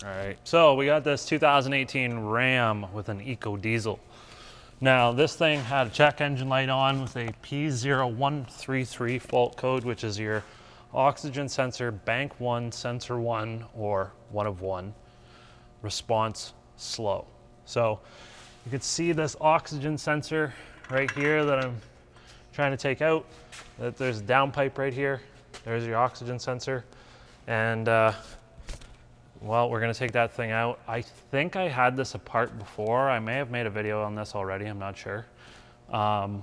All right, so we got this 2018 Ram with an EcoDiesel. Now this thing had a check engine light on with a P0133 fault code, which is your oxygen sensor bank 1, sensor 1, or 1 of 1, response slow. So you can see this oxygen sensor right here that I'm trying to take out. That there's a downpipe right here. There's your oxygen sensor. And well, we're gonna take that thing out. I think I had this apart before. I may have made a video on this already, I'm not sure. But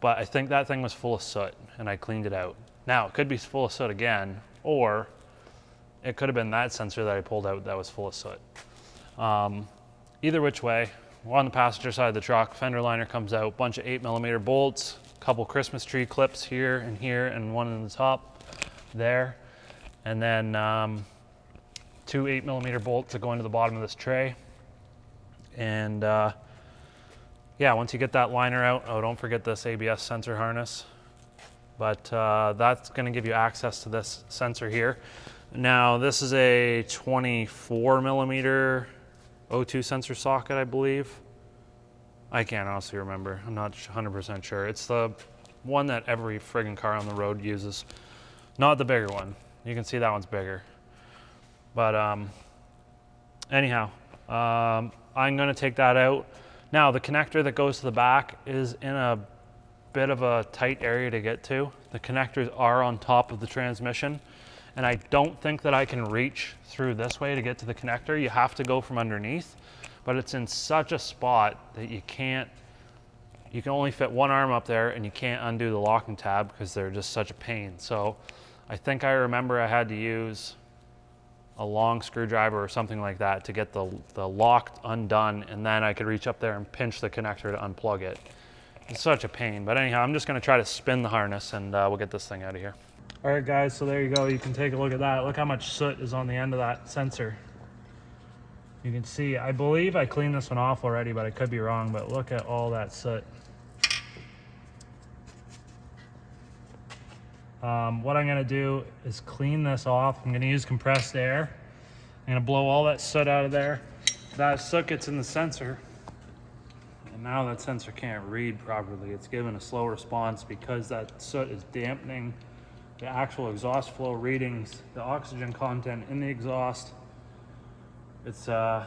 I think that thing was full of soot and I cleaned it out. Now, it could be full of soot again, or it could have been that sensor that I pulled out that was full of soot. Either which way, we're on the passenger side of the truck, fender liner comes out, bunch of 8mm bolts, couple Christmas tree clips here, and one in the top there. And then 2 8mm bolts that go into the bottom of this tray. And yeah, once you get that liner out, oh, don't forget this ABS sensor harness. But that's gonna give you access to this sensor here. Now, this is a 24mm O2 sensor socket, I believe. I can't honestly remember. I'm not 100% sure. It's the one that every friggin' car on the road uses. Not the bigger one. You can see that one's bigger. But anyhow, I'm gonna take that out. Now, the connector that goes to the back is in a bit of a tight area to get to. The connectors are on top of the transmission, and I don't think that I can reach through this way to get to the connector. You have to go from underneath, but it's in such a spot that you can only fit one arm up there and you can't undo the locking tab because they're just such a pain. So I think I remember I had to use a long screwdriver or something like that to get the lock undone, and then I could reach up there and pinch the connector to unplug it. It's such a pain, but anyhow, I'm just gonna try to spin the harness and we'll get this thing out of here. All right guys, so there you go. You can take a look at that. Look how much soot is on the end of that sensor. You can see, I believe I cleaned this one off already, but I could be wrong, but look at all that soot. What I'm gonna do is clean this off. I'm gonna use compressed air. I'm gonna blow all that soot out of there. That soot gets in the sensor, and now that sensor can't read properly. It's giving a slow response because that soot is dampening the actual exhaust flow readings, the oxygen content in the exhaust. It's trying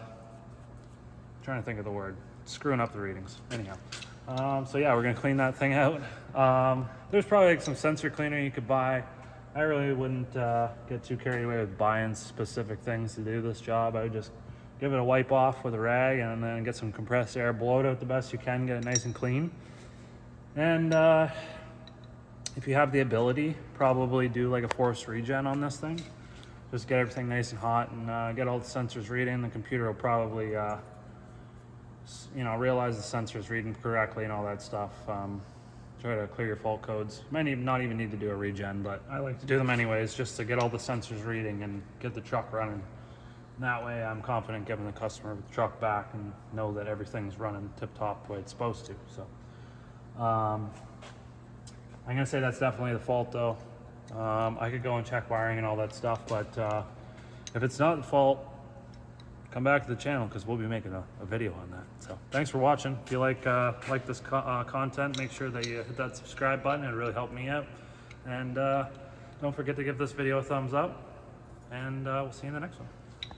to think of the word. It's screwing up the readings. Anyhow, so yeah, we're gonna clean that thing out. There's probably like some sensor cleaner you could buy. I really wouldn't get too carried away with buying specific things to do this job. I would just give it a wipe off with a rag and then get some compressed air, blow it out the best you can, get it nice and clean. And if you have the ability, probably do like a forced regen on this thing. Just get everything nice and hot and get all the sensors reading. The computer will probably realize the sensors reading correctly and all that stuff. Try to clear your fault codes. Might not even need to do a regen, but I like to do them anyways just to get all the sensors reading and get the truck running. And that way I'm confident giving the customer the truck back and know that everything's running tip-top the way it's supposed to. So I'm gonna say that's definitely the fault though. I could go and check wiring and all that stuff, but if it's not the fault, come back to the channel because we'll be making a video on that. So thanks for watching. If you like this content, make sure that you hit that subscribe button. It really helped me out. And don't forget to give this video a thumbs up, and we'll see you in the next one.